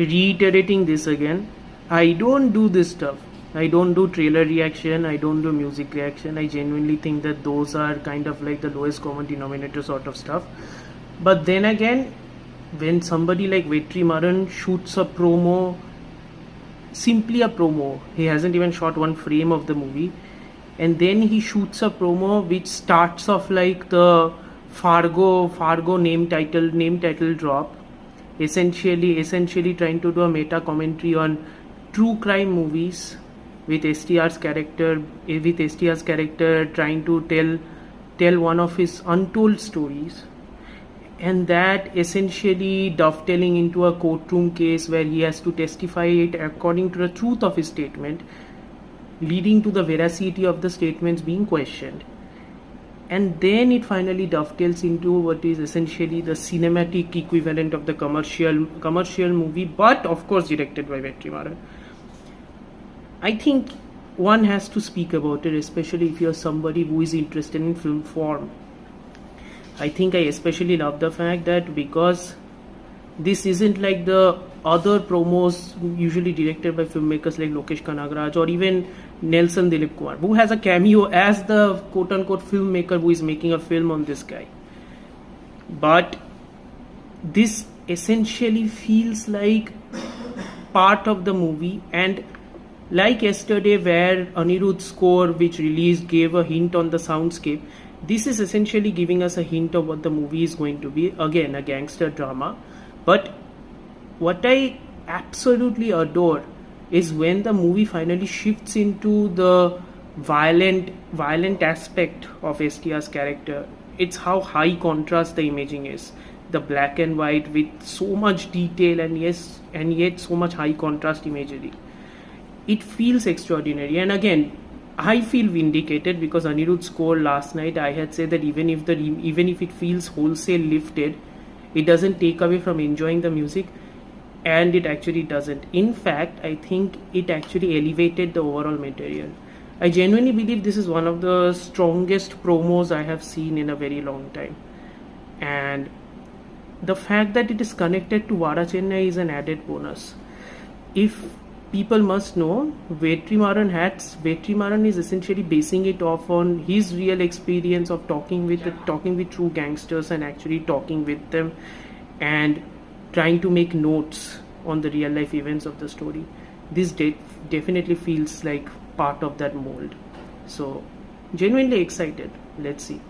reiterating this again. I don't do this stuff. I don't do trailer reaction. I don't do music reaction. I genuinely think that those are kind of like the lowest common denominator sort of stuff. But then again, when somebody like Vetrimaraan shoots a promo, simply a promo, he hasn't even shot one frame of the movie, and then he shoots a promo which starts off like the Fargo name title drop, essentially trying to do a meta commentary on true crime movies with STR's character trying to tell one of his untold stories, and that essentially dovetailing into a courtroom case where he has to testify it according to the truth of his statement, leading to the veracity of the statements being questioned. And then it finally dovetails into what is essentially the cinematic equivalent of the commercial movie, but of course directed by Vetrimaraan. I think one has to speak about it, especially if you're somebody who is interested in film form. I think I especially love the fact that because this isn't like the other promos usually directed by filmmakers like Lokesh Kanagaraj or even Nelson Dilip Kumar, who has a cameo as the quote-unquote filmmaker who is making a film on this guy. But this essentially feels like part of the movie, and like yesterday where Anirudh's score which released gave a hint on the soundscape, this is essentially giving us a hint of what the movie is going to be. Again, a gangster drama. But what I absolutely adore is when the movie finally shifts into the violent aspect of STR's character. It's how high contrast the imaging is. The black and white with so much detail and yet so much high contrast imagery. It feels extraordinary. And again, I feel vindicated because Anirudh's score last night, I had said that even if it feels wholesale lifted, it doesn't take away from enjoying the music, and it actually doesn't. In fact, I think it actually elevated the overall material. I genuinely believe this is one of the strongest promos I have seen in a very long time, and the fact that it is connected to Vada Chennai is an added bonus. If people must know, Vetrimaraan is essentially basing it off on his real experience of talking with true gangsters and actually talking with them and trying to make notes on the real life events of the story. This definitely feels like part of that mold. So genuinely excited. Let's see.